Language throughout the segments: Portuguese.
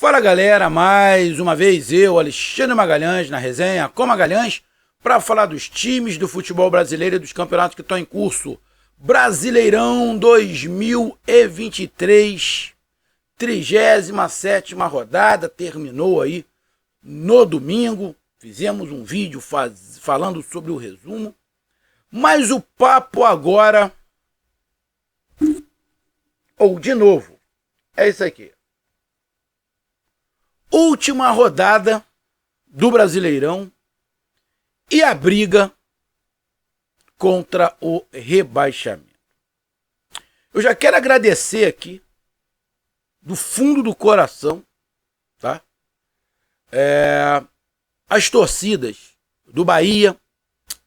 Fala galera, mais uma vez eu, Alexandre Magalhães, na resenha com Magalhães, para falar dos times do futebol brasileiro e dos campeonatos que estão em curso. Brasileirão 2023, 37ª rodada, terminou aí no domingo. Fizemos um vídeo falando sobre o resumo, mas o papo agora, ou de novo, é isso aqui. Última rodada do Brasileirão e a briga contra o rebaixamento. Eu já quero agradecer aqui, do fundo do coração, tá? As torcidas do Bahia,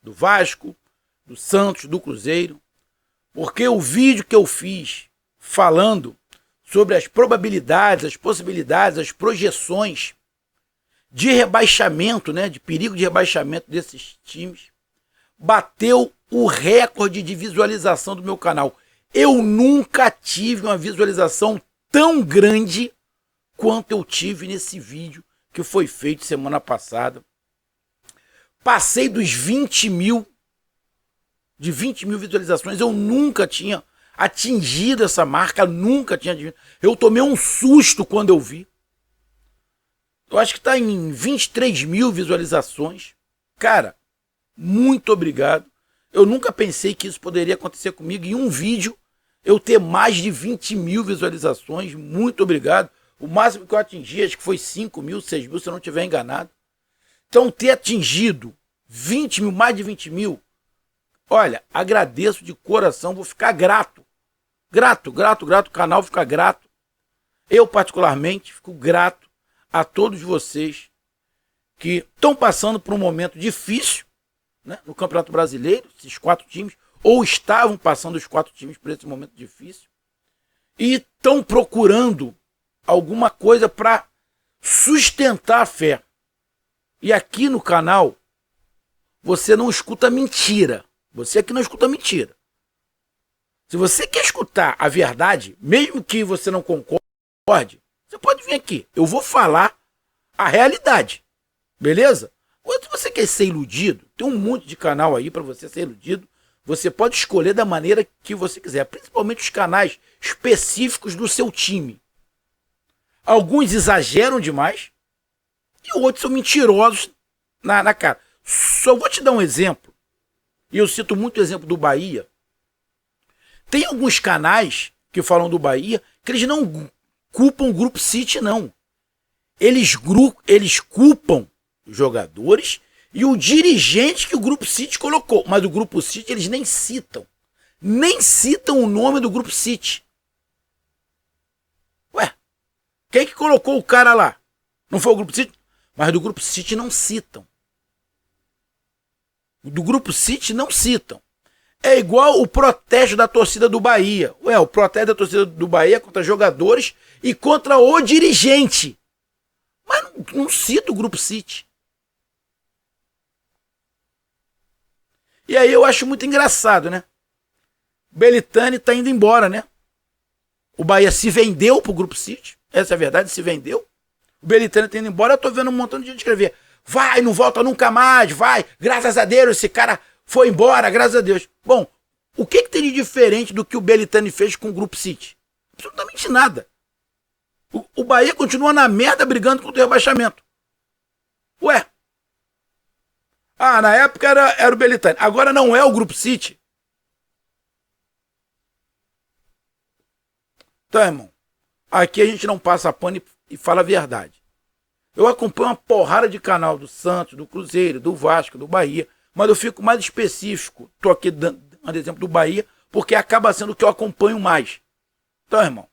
do Vasco, do Santos, do Cruzeiro, porque o vídeo que eu fiz falando sobre as probabilidades, as possibilidades, as projeções de rebaixamento, né, de perigo de rebaixamento desses times, bateu o recorde de visualização do meu canal. Eu nunca tive uma visualização tão grande quanto eu tive nesse vídeo que foi feito semana passada. Passei dos 20 mil visualizações. Eu nunca tinha atingido essa marca, nunca tinha atingido. Eu tomei um susto quando eu vi. Eu acho que está em 23 mil visualizações. Cara, muito obrigado. Eu nunca pensei que isso poderia acontecer comigo. Em um vídeo, eu ter mais de 20 mil visualizações. Muito obrigado. O máximo que eu atingi, acho que foi 5 mil, 6 mil, se eu não estiver enganado. Então, ter atingido 20 mil, mais de 20 mil, olha, agradeço de coração, vou ficar grato. Grato, o canal fica grato. Eu, particularmente, fico grato a todos vocês que estão passando por um momento difícil, né, no Campeonato Brasileiro, esses 4 times, ou estavam passando os 4 times por esse momento difícil, e estão procurando alguma coisa para sustentar a fé. E aqui no canal, você não escuta mentira. Você aqui não escuta mentira. Se você quer escutar a verdade, mesmo que você não concorde, você pode vir aqui. Eu vou falar a realidade. Beleza? Ou se você quer ser iludido, tem um monte de canal aí para você ser iludido. Você pode escolher da maneira que você quiser. Principalmente os canais específicos do seu time. Alguns exageram demais e outros são mentirosos na cara. Só vou te dar um exemplo. E eu cito muito o exemplo do Bahia. Tem alguns canais que falam do Bahia que eles não culpam o Grupo City, não. Eles culpam os jogadores e o dirigente que o Grupo City colocou. Mas o Grupo City eles nem citam. Nem citam o nome do Grupo City. Ué, quem que colocou o cara lá? Não foi o Grupo City? Mas do Grupo City não citam. Do Grupo City não citam. É igual o protesto da torcida do Bahia. Ué, o protesto da torcida do Bahia contra jogadores e contra o dirigente. Mas não cita o Grupo City. E aí eu acho muito engraçado, né? O Belitani tá indo embora, né? O Bahia se vendeu pro Grupo City. Essa é a verdade, se vendeu. O Belitani tá indo embora, eu tô vendo um montão de gente escrever. Vai, não volta nunca mais, vai. Graças a Deus, esse cara foi embora, graças a Deus. Bom, o que tem de diferente do que o Belitani fez com o Grupo City? Absolutamente nada. O Bahia continua na merda brigando contra o rebaixamento. Ué. Ah, na época era o Belitani. Agora não é o Grupo City. Então, irmão, aqui a gente não passa pano e fala a verdade. Eu acompanho uma porrada de canal do Santos, do Cruzeiro, do Vasco, do Bahia, mas eu fico mais específico. Estou aqui dando exemplo do Bahia, porque acaba sendo o que eu acompanho mais. Então, irmão,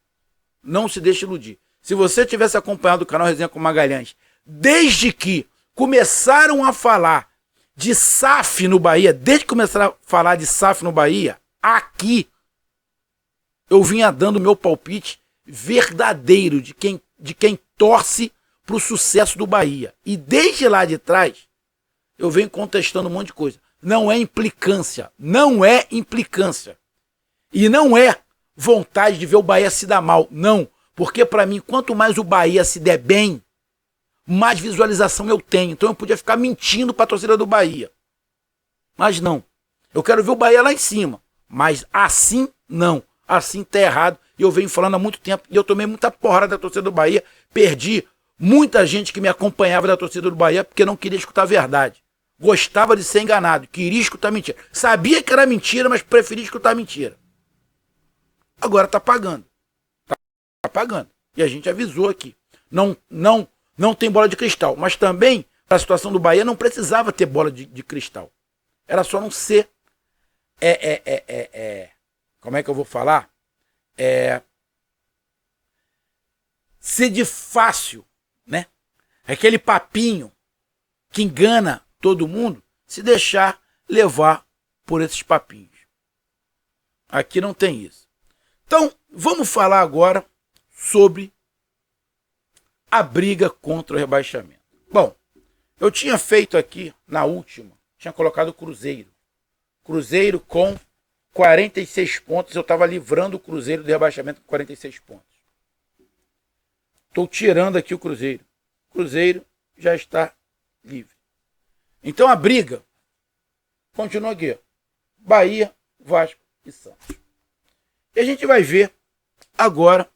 não se deixe iludir. Se você tivesse acompanhado o canal Resenha com Magalhães, desde que começaram a falar de SAF no Bahia, desde que começaram a falar de SAF no Bahia, aqui, eu vinha dando meu palpite verdadeiro de quem torce para o sucesso do Bahia. E desde lá de trás, eu venho contestando um monte de coisa. Não é implicância. Não é implicância. E não é vontade de ver o Bahia se dar mal. Não. Porque para mim, quanto mais o Bahia se der bem, mais visualização eu tenho. Então eu podia ficar mentindo para a torcida do Bahia. Mas não. Eu quero ver o Bahia lá em cima. Mas assim, não. Assim tá errado. E eu venho falando há muito tempo. E eu tomei muita porrada da torcida do Bahia. Perdi muita gente que me acompanhava da torcida do Bahia porque não queria escutar a verdade. Gostava de ser enganado. Queria escutar mentira. Sabia que era mentira, mas preferia escutar mentira. Agora tá pagando. Tá pagando. E a gente avisou aqui. Não tem bola de cristal. Mas também, para a situação do Bahia, não precisava ter bola de cristal. Era só não ser... Como é que eu vou falar? Ser de fácil, né? Aquele papinho que engana todo mundo, se deixar levar por esses papinhos. Aqui não tem isso. Então, vamos falar agora sobre a briga contra o rebaixamento. Bom, eu tinha feito aqui, na última, tinha colocado o Cruzeiro. Cruzeiro com 46 pontos, eu estava livrando o Cruzeiro do rebaixamento com 46 pontos. Estou tirando aqui o Cruzeiro. O Cruzeiro já está livre. Então a briga continua aqui. Bahia, Vasco e Santos. E a gente vai ver agora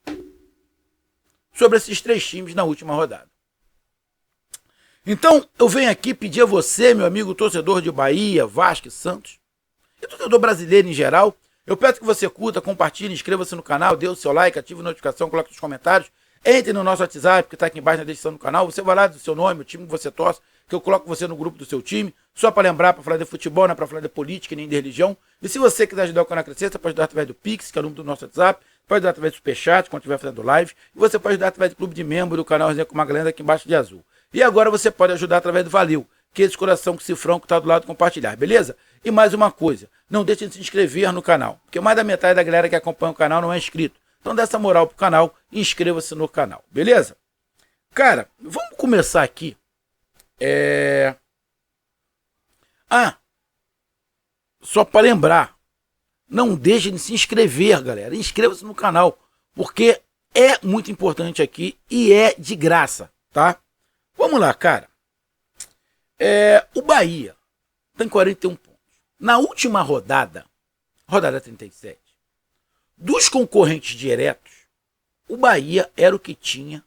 sobre esses três times na última rodada. Então eu venho aqui pedir a você, meu amigo torcedor de Bahia, Vasco e Santos, e torcedor brasileiro em geral, eu peço que você curta, compartilhe, inscreva-se no canal, dê o seu like, ative a notificação, coloque nos comentários, entre no nosso WhatsApp, que está aqui embaixo na descrição do canal, você vai lá do seu nome, o time que você torce, que eu coloco você no grupo do seu time, só para lembrar, para falar de futebol, não é para falar de política nem de religião. E se você quiser ajudar o canal a crescer, você pode ajudar através do Pix, que é o número do nosso WhatsApp, pode ajudar através do Superchat, quando estiver fazendo live, e você pode ajudar através do clube de membro do canal Resenha com Magalhães, aqui embaixo de azul. E agora você pode ajudar através do Valeu, que é esse coração com cifrão que está do lado do compartilhar, beleza? E mais uma coisa, não deixe de se inscrever no canal, porque mais da metade da galera que acompanha o canal não é inscrito. Então dê essa moral pro canal e inscreva-se no canal, beleza? Cara, vamos começar aqui. Só para lembrar, não deixe de se inscrever, galera. Inscreva-se no canal, porque é muito importante aqui e é de graça, tá? Vamos lá, cara. O Bahia tem 41 pontos. Na última rodada, rodada 37, dos concorrentes diretos, o Bahia era o que tinha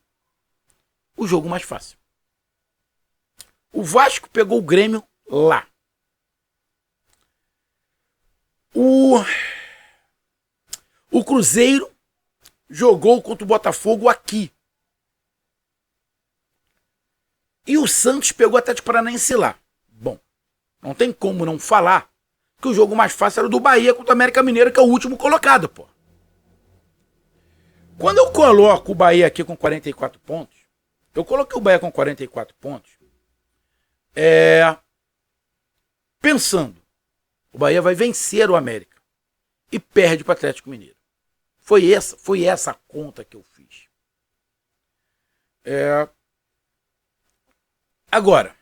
o jogo mais fácil. O Vasco pegou o Grêmio lá. O Cruzeiro jogou contra o Botafogo aqui. E o Santos pegou o Atlético Paranaense lá. Bom, não tem como não falar que o jogo mais fácil era o do Bahia contra o América Mineiro, que é o último colocado, pô. Quando eu coloco o Bahia aqui com 44 pontos, eu coloquei o Bahia com 44 pontos, pensando, o Bahia vai vencer o América e perde para o Atlético Mineiro. Foi essa a conta que eu fiz. Agora,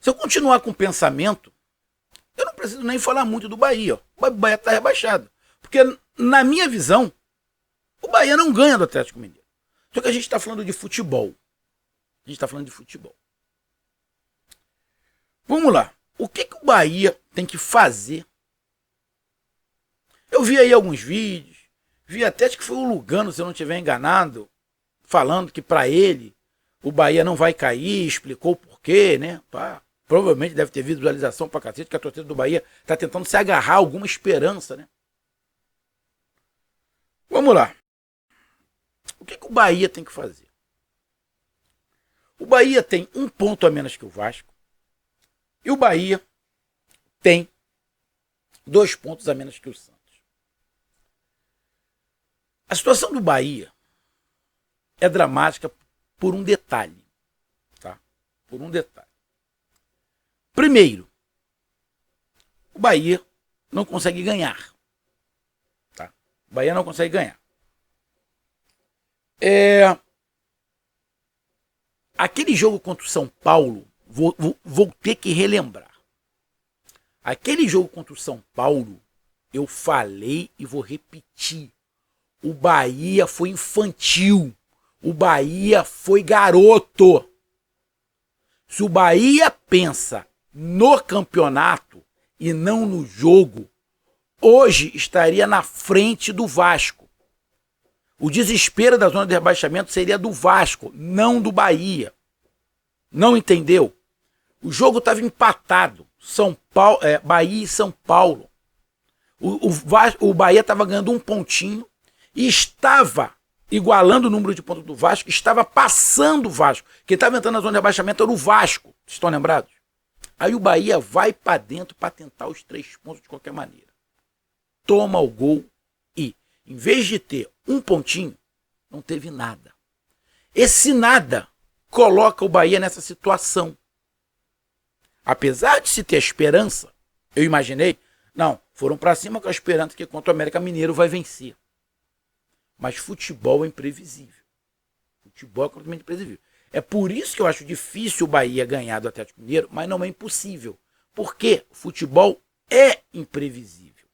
se eu continuar com o pensamento, eu não preciso nem falar muito do Bahia. Ó. O Bahia está rebaixado. Porque, na minha visão, o Bahia não ganha do Atlético Mineiro. Só que a gente está falando de futebol. A gente está falando de futebol. Vamos lá. O que o Bahia tem que fazer? Eu vi aí alguns vídeos. Vi até, acho que foi o Lugano, se eu não estiver enganado, falando que para ele o Bahia não vai cair, explicou o porquê, né? Provavelmente deve ter visualização pra cacete, que a torcida do Bahia tá tentando se agarrar a alguma esperança, né? Vamos lá. O que o Bahia tem que fazer? O Bahia tem um ponto a menos que o Vasco. E o Bahia tem 2 pontos a menos que o Santos. A situação do Bahia é dramática por um detalhe, tá? Por um detalhe. Primeiro, o Bahia não consegue ganhar, tá? O Bahia não consegue ganhar. Aquele jogo contra o São Paulo, vou ter que relembrar. Aquele jogo contra o São Paulo, eu falei e vou repetir. O Bahia foi infantil. O Bahia foi garoto. Se o Bahia pensa no campeonato e não no jogo, hoje estaria na frente do Vasco. O desespero da zona de rebaixamento seria do Vasco, não do Bahia. Não entendeu? O jogo estava empatado. Bahia e São Paulo. O Bahia estava ganhando um pontinho e estava igualando o número de pontos do Vasco, estava passando o Vasco. Quem estava entrando na zona de rebaixamento era o Vasco. Vocês estão lembrados? Aí o Bahia vai para dentro para tentar os 3 pontos de qualquer maneira. Toma o gol e, em vez de ter um pontinho, não teve nada. Esse nada coloca o Bahia nessa situação. Apesar de se ter esperança, eu imaginei, não, foram para cima com a esperança que contra o América Mineiro vai vencer. Mas futebol é imprevisível. Futebol é completamente imprevisível. É por isso que eu acho difícil o Bahia ganhar do Atlético Mineiro, mas não é impossível. Porque futebol é imprevisível.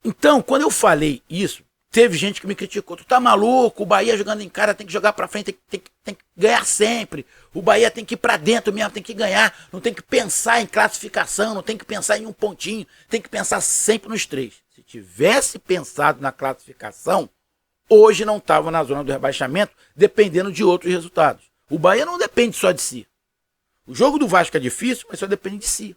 Então, quando eu falei isso, teve gente que me criticou. Tu tá maluco? O Bahia jogando em cara tem que jogar pra frente, tem que ganhar sempre. O Bahia tem que ir pra dentro mesmo, tem que ganhar. Não tem que pensar em classificação, não tem que pensar em um pontinho. Tem que pensar sempre nos 3. Se tivesse pensado na classificação, hoje não estava na zona do rebaixamento, dependendo de outros resultados. O Bahia não depende só de si. O jogo do Vasco é difícil, mas só depende de si.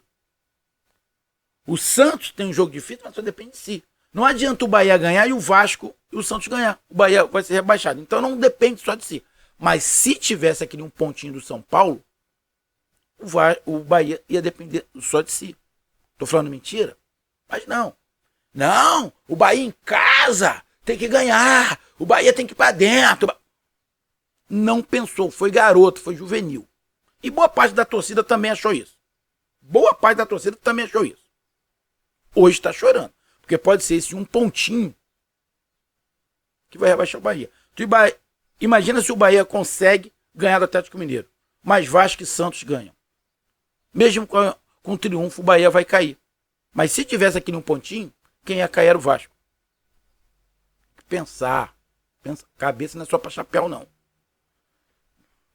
O Santos tem um jogo difícil, mas só depende de si. Não adianta o Bahia ganhar e o Vasco e o Santos ganhar. O Bahia vai ser rebaixado. Então não depende só de si. Mas se tivesse aquele um pontinho do São Paulo, o Bahia ia depender só de si. Tô falando mentira? Mas não. Não, o Bahia em casa tem que ganhar. O Bahia tem que ir pra dentro. Não pensou, foi garoto, foi juvenil. E boa parte da torcida também achou isso. Boa parte da torcida também achou isso. Hoje está chorando. Porque pode ser esse um pontinho que vai rebaixar o Bahia. Imagina se o Bahia consegue ganhar do Atlético Mineiro. Mas Vasco e Santos ganham. Mesmo com triunfo, o Bahia vai cair. Mas se tivesse aquele um pontinho, quem ia cair era o Vasco. Pensar. Cabeça não é só para chapéu, não.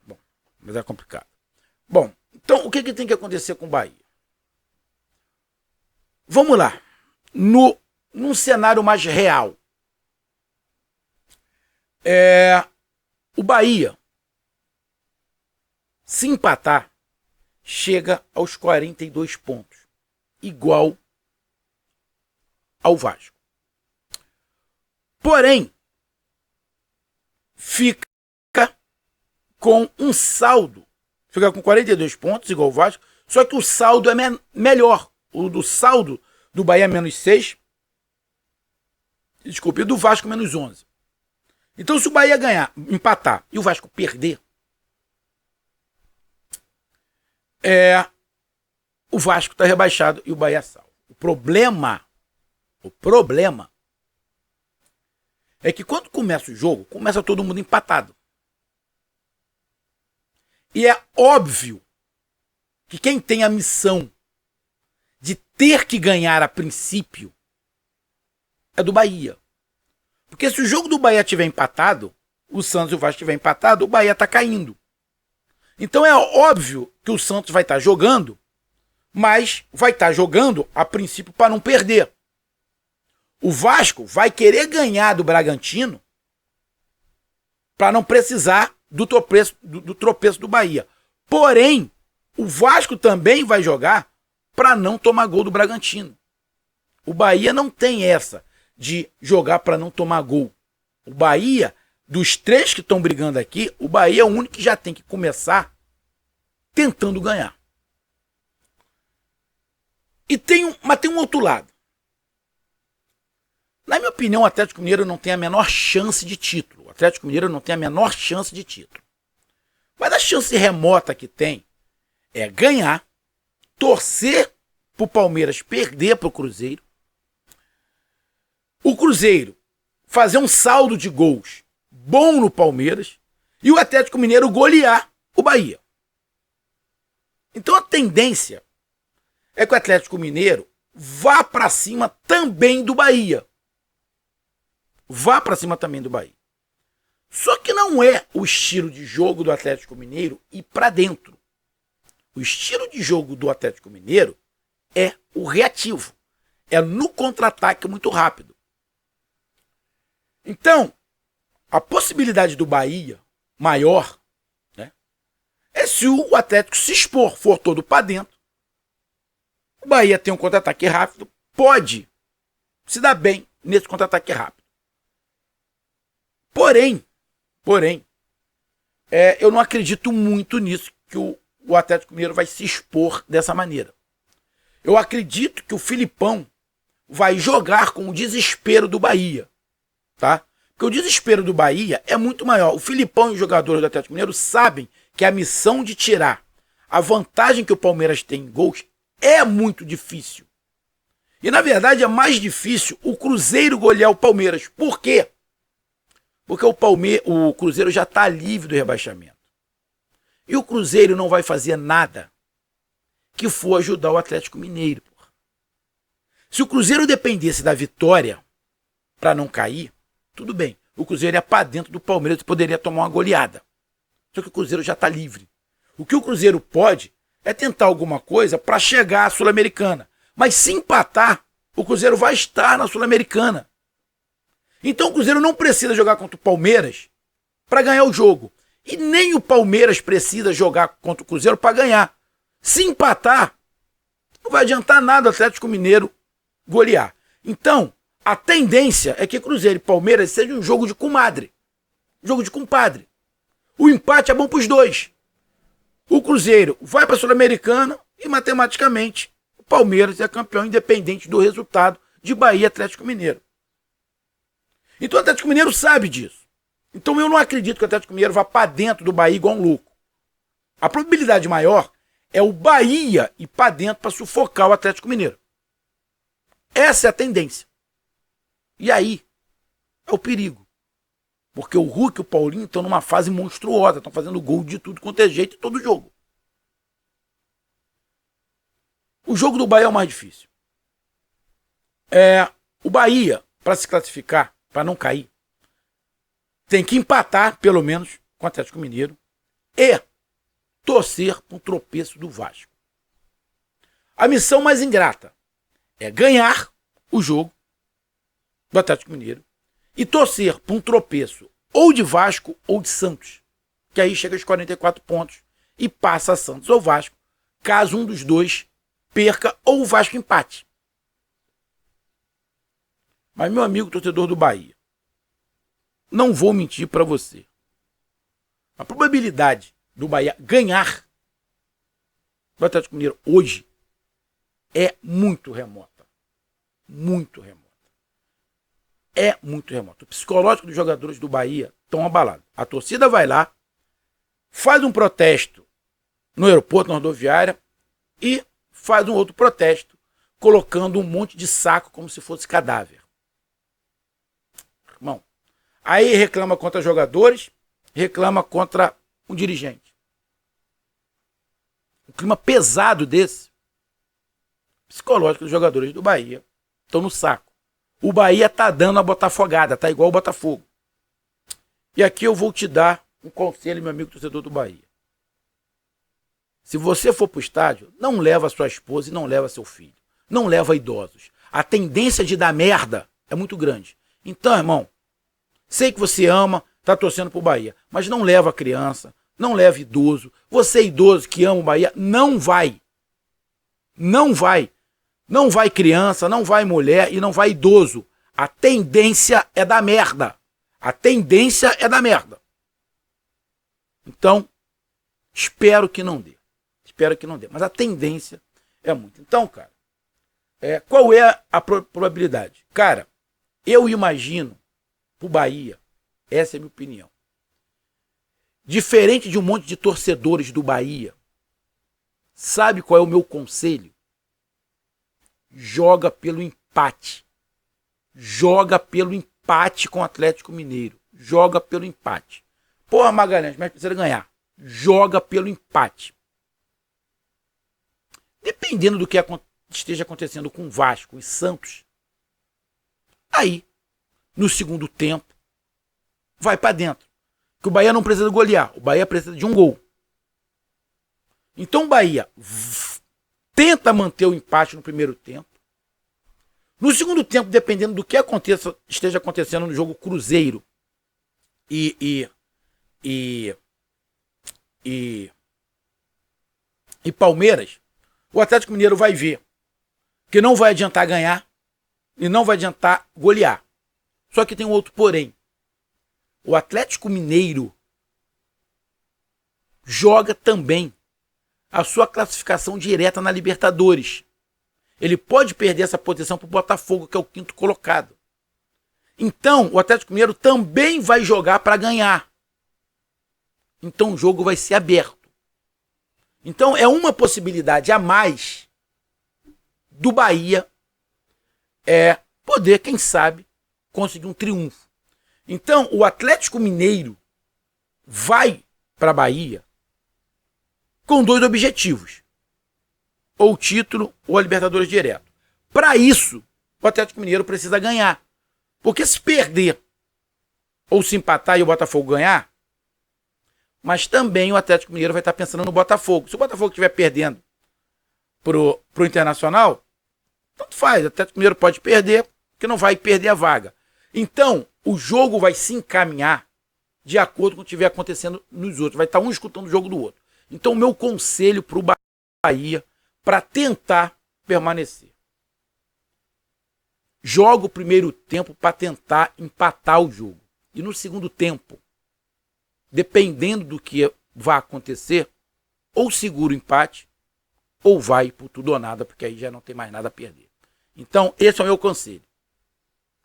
Bom, mas é complicado. Bom, então o que tem que acontecer com o Bahia? Vamos lá. Num cenário mais real. O Bahia, se empatar, chega aos 42 pontos. Igual ao Vasco. Porém, fica com um saldo. Fica com 42 pontos, igual ao Vasco. Só que o saldo é melhor. O do saldo do Bahia menos 6. Desculpe, e do Vasco menos 11. Então, se o Bahia ganhar, empatar e o Vasco perder, o Vasco está rebaixado e o Bahia salvo. O problema é que quando começa o jogo, começa todo mundo empatado. E é óbvio que quem tem a missão de ter que ganhar a princípio é do Bahia. Porque se o jogo do Bahia estiver empatado, o Santos e o Vasco estiver empatado, o Bahia está caindo. Então é óbvio que o Santos vai estar jogando, mas vai estar jogando a princípio para não perder. O Vasco vai querer ganhar do Bragantino para não precisar do tropeço do Bahia. Porém, o Vasco também vai jogar para não tomar gol do Bragantino. O Bahia não tem essa de jogar para não tomar gol. O Bahia, dos 3 que estão brigando aqui, o Bahia é o único que já tem que começar tentando ganhar. Mas tem um outro lado. Na minha opinião, o Atlético Mineiro não tem a menor chance de título. O Atlético Mineiro não tem a menor chance de título. Mas a chance remota que tem é ganhar, torcer pro Palmeiras perder pro Cruzeiro, o Cruzeiro fazer um saldo de gols bom no Palmeiras e o Atlético Mineiro golear o Bahia. Então a tendência é que o Atlético Mineiro vá para cima também do Bahia. Vá para cima também do Bahia. Só que não é o estilo de jogo do Atlético Mineiro ir para dentro. O estilo de jogo do Atlético Mineiro é o reativo. É no contra-ataque muito rápido. Então, a possibilidade do Bahia maior, né, é se o Atlético se expor, for todo para dentro. O Bahia tem um contra-ataque rápido, pode se dar bem nesse contra-ataque rápido. Porém, eu não acredito muito nisso, que o Atlético Mineiro vai se expor dessa maneira. Eu acredito que o Filipão vai jogar com o desespero do Bahia, tá? Porque o desespero do Bahia é muito maior. O Filipão e os jogadores do Atlético Mineiro sabem que a missão de tirar a vantagem que o Palmeiras tem em gols é muito difícil. E na verdade é mais difícil o Cruzeiro golear o Palmeiras. Por quê? Porque o Cruzeiro já está livre do rebaixamento. E o Cruzeiro não vai fazer nada que for ajudar o Atlético Mineiro. Porra. Se o Cruzeiro dependesse da vitória para não cair, tudo bem. O Cruzeiro ia para dentro do Palmeiras e poderia tomar uma goleada. Só que o Cruzeiro já está livre. O que o Cruzeiro pode é tentar alguma coisa para chegar à Sul-Americana. Mas se empatar, o Cruzeiro vai estar na Sul-Americana. Então o Cruzeiro não precisa jogar contra o Palmeiras para ganhar o jogo. E nem o Palmeiras precisa jogar contra o Cruzeiro para ganhar. Se empatar, não vai adiantar nada o Atlético Mineiro golear. Então, a tendência é que Cruzeiro e Palmeiras seja um jogo de comadre. Jogo de compadre. O empate é bom para os dois. O Cruzeiro vai para a Sul-Americana e, matematicamente, o Palmeiras é campeão independente do resultado de Bahia e Atlético Mineiro. Então o Atlético Mineiro sabe disso. Então eu não acredito que o Atlético Mineiro vá para dentro do Bahia igual um louco. A probabilidade maior é o Bahia ir para dentro para sufocar o Atlético Mineiro. Essa é a tendência. E aí é o perigo. Porque o Hulk e o Paulinho estão numa fase monstruosa, estão fazendo gol de tudo quanto é jeito em todo jogo. O jogo do Bahia é o mais difícil. O Bahia, para se classificar, para não cair, tem que empatar, pelo menos, com o Atlético Mineiro e torcer para um tropeço do Vasco. A missão mais ingrata é ganhar o jogo do Atlético Mineiro e torcer para um tropeço ou de Vasco ou de Santos, que aí chega aos 44 pontos e passa a Santos ou Vasco, caso um dos dois perca ou o Vasco empate. Mas, meu amigo torcedor do Bahia, não vou mentir para você. A probabilidade do Bahia ganhar do Atlético Mineiro hoje é muito remota. Muito remota. É muito remota. O psicológico dos jogadores do Bahia estão abalados. A torcida vai lá, faz um protesto no aeroporto, na rodoviária, e faz um outro protesto, colocando um monte de saco como se fosse cadáver. Irmão, aí reclama contra jogadores, reclama contra um dirigente. Um clima pesado desse, psicológico dos jogadores do Bahia, estão no saco. O Bahia tá dando a botafogada, tá igual o Botafogo. E aqui eu vou te dar um conselho, meu amigo torcedor do Bahia. Se você for pro estádio, não leva sua esposa e não leva seu filho. Não leva idosos. A tendência de dar merda é muito grande. Então, irmão, sei que você ama, tá torcendo pro Bahia, mas não leva criança, não leva idoso. Você idoso que ama o Bahia, não vai. Não vai. Não vai criança, não vai mulher e não vai idoso. A tendência é da merda. A tendência é da merda. Então, espero que não dê. Espero que não dê. Mas a tendência é muito. Então, cara, qual é a probabilidade? Cara, eu imagino pro Bahia, essa é a minha opinião. Diferente de um monte de torcedores do Bahia, sabe qual é o meu conselho? Joga pelo empate. Joga pelo empate com o Atlético Mineiro. Joga pelo empate. Porra, Magalhães, mas precisa ganhar. Joga pelo empate. Dependendo do esteja acontecendo com Vasco e Santos, aí, no segundo tempo, vai para dentro. Que o Bahia não precisa golear, o Bahia precisa de um gol. Então o Bahia tenta manter o empate no primeiro tempo. No segundo tempo, dependendo do que esteja acontecendo no jogo Cruzeiro e Palmeiras, o Atlético Mineiro vai ver que não vai adiantar ganhar e não vai adiantar golear. Só que tem um outro porém. O Atlético Mineiro joga também a sua classificação direta na Libertadores. Ele pode perder essa posição para o Botafogo, que é o quinto colocado. Então, o Atlético Mineiro também vai jogar para ganhar. Então, o jogo vai ser aberto. Então, é uma possibilidade a mais do Bahia poder, quem sabe, conseguir um triunfo. Então, o Atlético Mineiro vai para a Bahia com dois objetivos. Ou o título ou a Libertadores direto. Para isso, o Atlético Mineiro precisa ganhar. Porque se perder ou se empatar e o Botafogo ganhar, mas também o Atlético Mineiro vai estar pensando no Botafogo. Se o Botafogo estiver perdendo pro Internacional, tanto faz. O Atlético Mineiro pode perder, porque não vai perder a vaga. Então, o jogo vai se encaminhar de acordo com o que estiver acontecendo nos outros. Vai estar um escutando o jogo do outro. Então, o meu conselho para o Bahia, para tentar permanecer: joga o primeiro tempo para tentar empatar o jogo. E no segundo tempo, dependendo do que vai acontecer, ou segura o empate, ou vai por tudo ou nada, porque aí já não tem mais nada a perder. Então, esse é o meu conselho.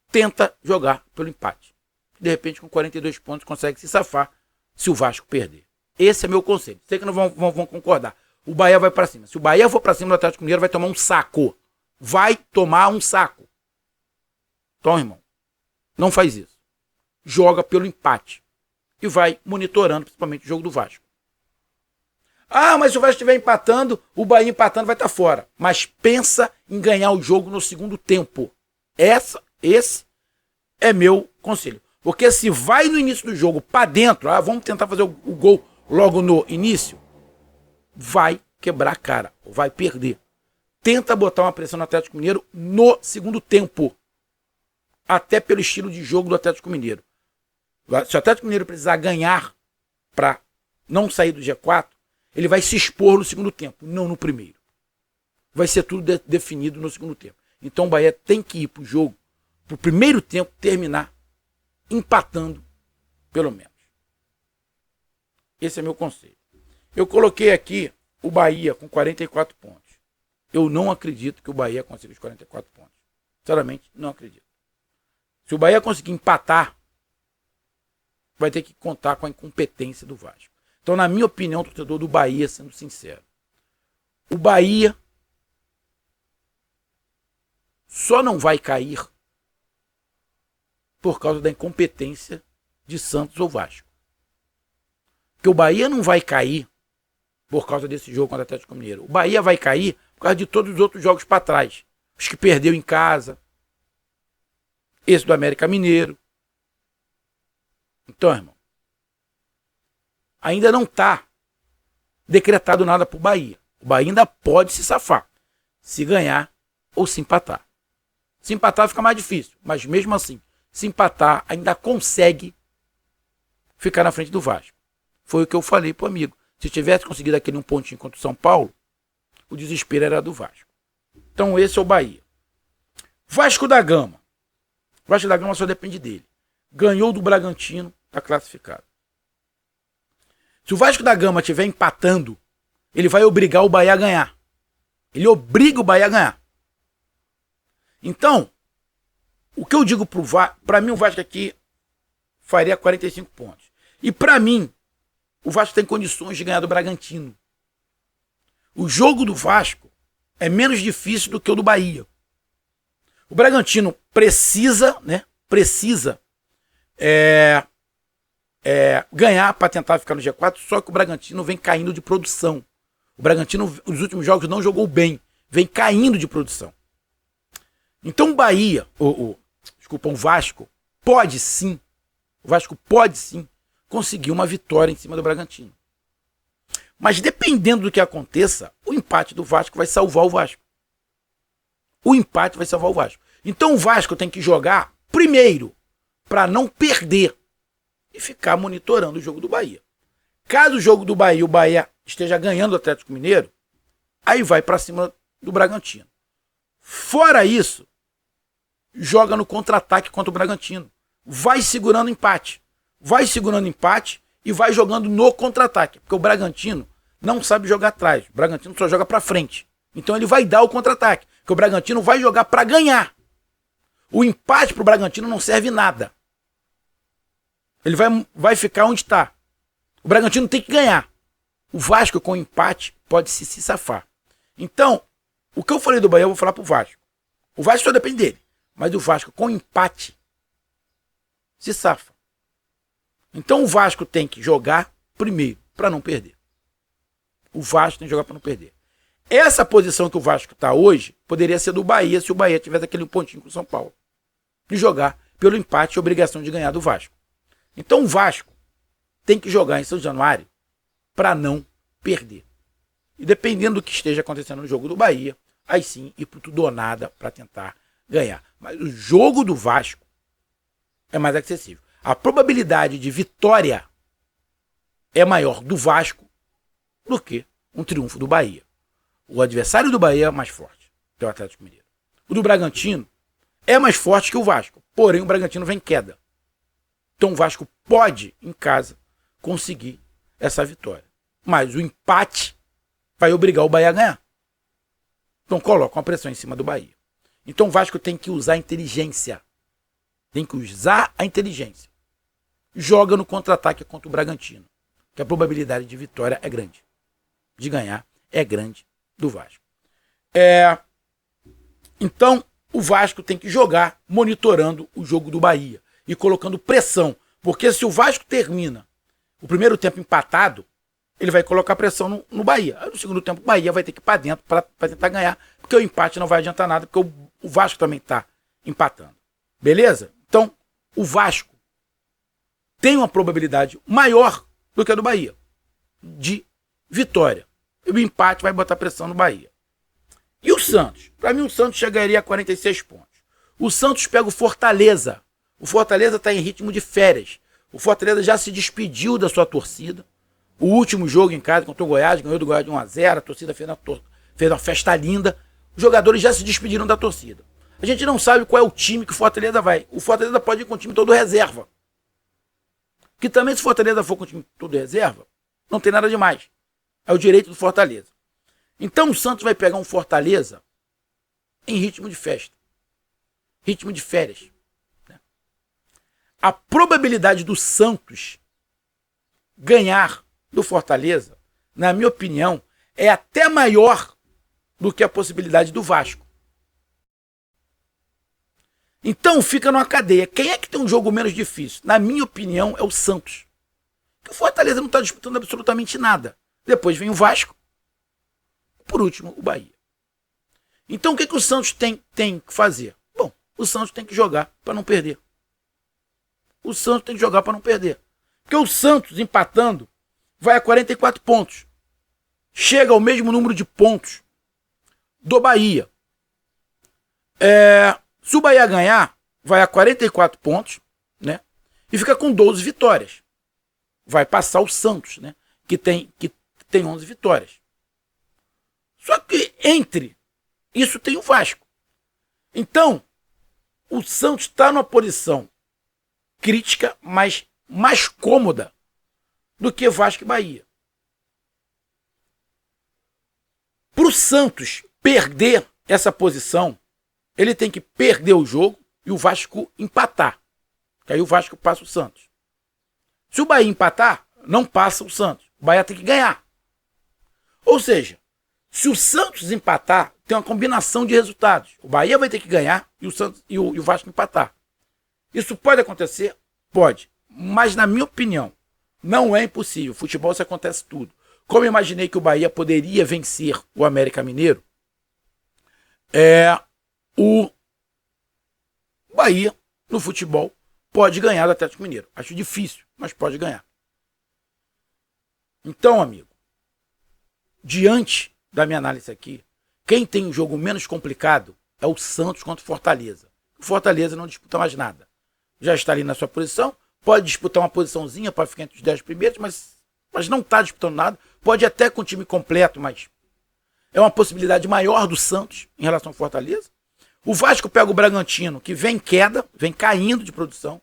Tenta jogar pelo empate. De repente, com 42 pontos, consegue se safar se o Vasco perder. Esse é meu conselho. Sei que não vão concordar. O Bahia vai para cima. Se o Bahia for para cima do Atlético Mineiro, vai tomar um saco. Vai tomar um saco. Então, irmão, não faz isso. Joga pelo empate. E vai monitorando, principalmente, o jogo do Vasco. Ah, mas se o Vasco estiver empatando, o Bahia empatando vai estar fora. Mas pensa em ganhar o jogo no segundo tempo. Esse é meu conselho. Porque se vai no início do jogo para dentro, vamos tentar fazer o gol logo no início, vai quebrar a cara, vai perder. Tenta botar uma pressão no Atlético Mineiro no segundo tempo. Até pelo estilo de jogo do Atlético Mineiro. Se o Atlético Mineiro precisar ganhar para não sair do G4, ele vai se expor no segundo tempo, não no primeiro. Vai ser tudo definido no segundo tempo. Então o Bahia tem que ir para o jogo, para o primeiro tempo, terminar empatando, pelo menos. Esse é meu conselho. Eu coloquei aqui o Bahia com 44 pontos. Eu não acredito que o Bahia consiga os 44 pontos. Sinceramente, não acredito. Se o Bahia conseguir empatar, vai ter que contar com a incompetência do Vasco. Então, na minha opinião, torcedor do Bahia, sendo sincero, o Bahia só não vai cair por causa da incompetência de Santos ou Vasco. Porque o Bahia não vai cair por causa desse jogo contra o Atlético Mineiro. O Bahia vai cair por causa de todos os outros jogos para trás. Os que perdeu em casa. Esse do América Mineiro. Então, irmão, ainda não está decretado nada para o Bahia. O Bahia ainda pode se safar. Se ganhar ou se empatar. Se empatar fica mais difícil. Mas mesmo assim, se empatar, ainda consegue ficar na frente do Vasco. Foi o que eu falei pro amigo. Se tivesse conseguido aquele um pontinho contra o São Paulo, o desespero era do Vasco. Então esse é o Bahia. Vasco da Gama. O Vasco da Gama só depende dele. Ganhou do Bragantino, está classificado. Se o Vasco da Gama estiver empatando, ele vai obrigar o Bahia a ganhar. Ele obriga o Bahia a ganhar. Então, o que eu digo para mim, o Vasco aqui faria 45 pontos. E para mim, o Vasco tem condições de ganhar do Bragantino. O jogo do Vasco é menos difícil do que o do Bahia. O Bragantino precisa ganhar para tentar ficar no G4, só que o Bragantino vem caindo de produção. O Bragantino, nos últimos jogos, não jogou bem. vem caindo de produção. Então o Bahia, o Vasco pode sim conseguir uma vitória em cima do Bragantino. Mas dependendo do que aconteça, o empate do Vasco vai salvar o Vasco. O empate vai salvar o Vasco. Então o Vasco tem que jogar primeiro para não perder e ficar monitorando o jogo do Bahia. Caso o jogo do Bahia, o Bahia esteja ganhando o Atlético Mineiro, aí vai para cima do Bragantino. Fora isso, joga no contra-ataque contra o Bragantino. Vai segurando empate. E vai jogando no contra-ataque. Porque o Bragantino não sabe jogar atrás. O Bragantino só joga para frente. Então ele vai dar o contra-ataque. Porque o Bragantino vai jogar para ganhar. O empate pro Bragantino não serve nada. Ele vai ficar onde está. O Bragantino tem que ganhar. O Vasco com empate pode se safar. Então, o que eu falei do Bahia eu vou falar pro Vasco. O Vasco só depende dele. Mas o Vasco com empate se safa. Então o Vasco tem que jogar primeiro para não perder. O Vasco tem que jogar para não perder. Essa posição que o Vasco está hoje poderia ser do Bahia se o Bahia tivesse aquele pontinho com o São Paulo. De jogar pelo empate e obrigação de ganhar do Vasco. Então o Vasco tem que jogar em São Januário para não perder. E dependendo do que esteja acontecendo no jogo do Bahia, aí sim ir pro tudo ou nada para tentar ganhar. Mas o jogo do Vasco é mais acessível. A probabilidade de vitória é maior do Vasco do que um triunfo do Bahia. O adversário do Bahia é mais forte, que é o Atlético Mineiro. O do Bragantino é mais forte que o Vasco, porém o Bragantino vem em queda. Então o Vasco pode, em casa, conseguir essa vitória. Mas o empate vai obrigar o Bahia a ganhar. Então coloca uma pressão em cima do Bahia. Então o Vasco tem que usar a inteligência. Joga no contra-ataque contra o Bragantino. Que a probabilidade de vitória é grande. De ganhar é grande do Vasco. Então o Vasco tem que jogar monitorando o jogo do Bahia. E colocando pressão. Porque se o Vasco termina o primeiro tempo empatado, ele vai colocar pressão no Bahia. Aí no segundo tempo o Bahia vai ter que ir para dentro para tentar ganhar. Porque o empate não vai adiantar nada. Porque o Vasco também está empatando. Beleza? Então, o Vasco tem uma probabilidade maior do que a do Bahia de vitória. E o empate vai botar pressão no Bahia. E o Santos? Para mim, o Santos chegaria a 46 pontos. O Santos pega o Fortaleza. O Fortaleza está em ritmo de férias. O Fortaleza já se despediu da sua torcida. O último jogo em casa contra o Goiás, ganhou do Goiás de 1-0. A torcida fez uma festa linda. Os jogadores já se despediram da torcida. A gente não sabe qual é o time que o Fortaleza vai. O Fortaleza pode ir com o time todo reserva. Que também, se o Fortaleza for com o time todo reserva, não tem nada demais. É o direito do Fortaleza. Então o Santos vai pegar um Fortaleza em ritmo de festa. Ritmo de férias. A probabilidade do Santos ganhar do Fortaleza, na minha opinião, é até maior do que a possibilidade do Vasco. Então fica numa cadeia. Quem é que tem um jogo menos difícil? Na minha opinião, é o Santos. Porque o Fortaleza não está disputando absolutamente nada. Depois vem o Vasco. Por último, o Bahia. Então o que o Santos tem que fazer? Bom, o Santos tem que jogar para não perder. O Santos tem que jogar para não perder. Porque o Santos, empatando, vai a 44 pontos. Chega ao mesmo número de pontos do Bahia. Se o Bahia ganhar, vai a 44 pontos, né? E fica com 12 vitórias. Vai passar o Santos, né? Que tem 11 vitórias. Só que entre isso tem o Vasco. Então, o Santos está numa posição crítica, mas mais cômoda do que Vasco e Bahia. Para o Santos perder essa posição, ele tem que perder o jogo e o Vasco empatar. Que aí o Vasco passa o Santos. Se o Bahia empatar, não passa o Santos. O Bahia tem que ganhar. Ou seja, se o Santos empatar, tem uma combinação de resultados. O Bahia vai ter que ganhar e o Santos e o Vasco empatar. Isso pode acontecer? Pode. Mas, na minha opinião, não é impossível. Futebol, isso acontece tudo. Como eu imaginei que o Bahia poderia vencer o América Mineiro, o Bahia, no futebol, pode ganhar do Atlético Mineiro. Acho difícil, mas pode ganhar. Então, amigo, diante da minha análise aqui, quem tem um jogo menos complicado é o Santos contra o Fortaleza. O Fortaleza não disputa mais nada. Já está ali na sua posição, pode disputar uma posiçãozinha para ficar entre os 10 primeiros, mas não está disputando nada. Pode até com o time completo, mas é uma possibilidade maior do Santos em relação ao Fortaleza. O Vasco pega o Bragantino, que vem em queda, vem caindo de produção,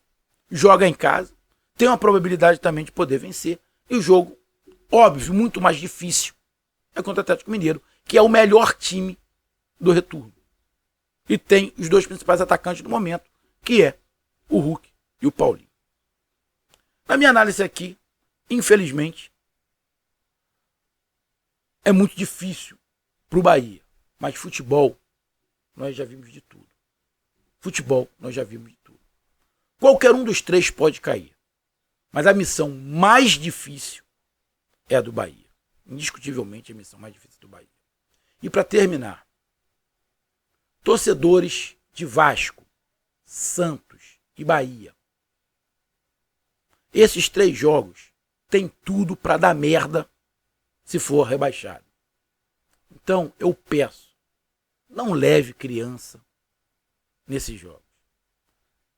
joga em casa, tem uma probabilidade também de poder vencer. E o jogo, óbvio, muito mais difícil, é contra o Atlético Mineiro, que é o melhor time do retorno. E tem os dois principais atacantes do momento, que é o Hulk e o Paulinho. Na minha análise aqui, infelizmente, é muito difícil para o Bahia. Mas futebol, nós já vimos de tudo. Futebol, nós já vimos de tudo. Qualquer um dos três pode cair. Mas a missão mais difícil é a do Bahia. Indiscutivelmente a missão mais difícil do Bahia. E para terminar, torcedores de Vasco, Santos e Bahia. Esses três jogos têm tudo para dar merda se for rebaixado. Então eu peço, não leve criança nesses jogos.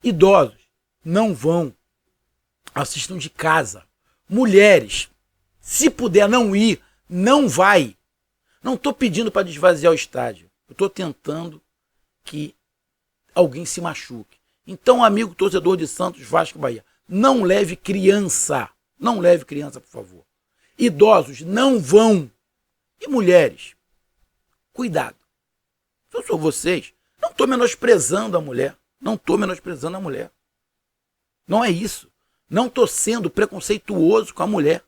Idosos não vão, assistam de casa. Mulheres, se puder não ir, não vai. Não estou pedindo para desvaziar o estádio. Eu estou tentando que alguém se machuque. Então, amigo torcedor de Santos, Vasco e Bahia, não leve criança. Não leve criança, por favor. Idosos não vão. E mulheres, cuidado. Se eu sou vocês, não estou menosprezando a mulher. Não estou menosprezando a mulher. Não é isso. Não estou sendo preconceituoso com a mulher.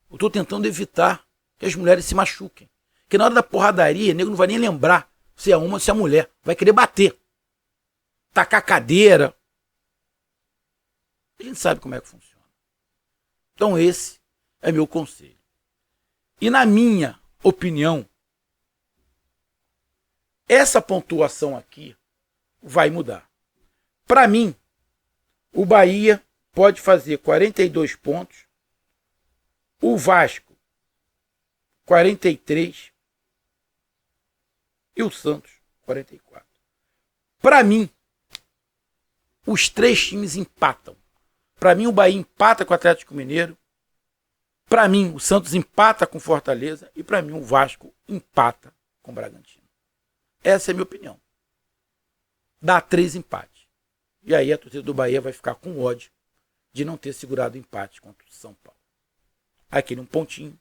Eu estou tentando evitar que as mulheres se machuquem. Porque na hora da porradaria, o nego não vai nem lembrar se é uma ou se é mulher. Vai querer bater. Tacar cadeira. A gente sabe como é que funciona. Então esse é meu conselho. E na minha opinião, essa pontuação aqui vai mudar. Para mim, o Bahia pode fazer 42 pontos, o Vasco 43 e o Santos 44. Para mim, os três times empatam. Para mim, o Bahia empata com o Atlético Mineiro. Para mim, o Santos empata com Fortaleza. E para mim, o Vasco empata com o Bragantino. Essa é a minha opinião. Dá 3 empates. E aí a torcida do Bahia vai ficar com ódio de não ter segurado o empate contra o São Paulo. Aquele um pontinho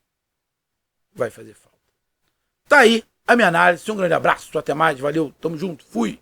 vai fazer falta. Tá aí a minha análise. Um grande abraço. Até mais. Valeu. Tamo junto. Fui.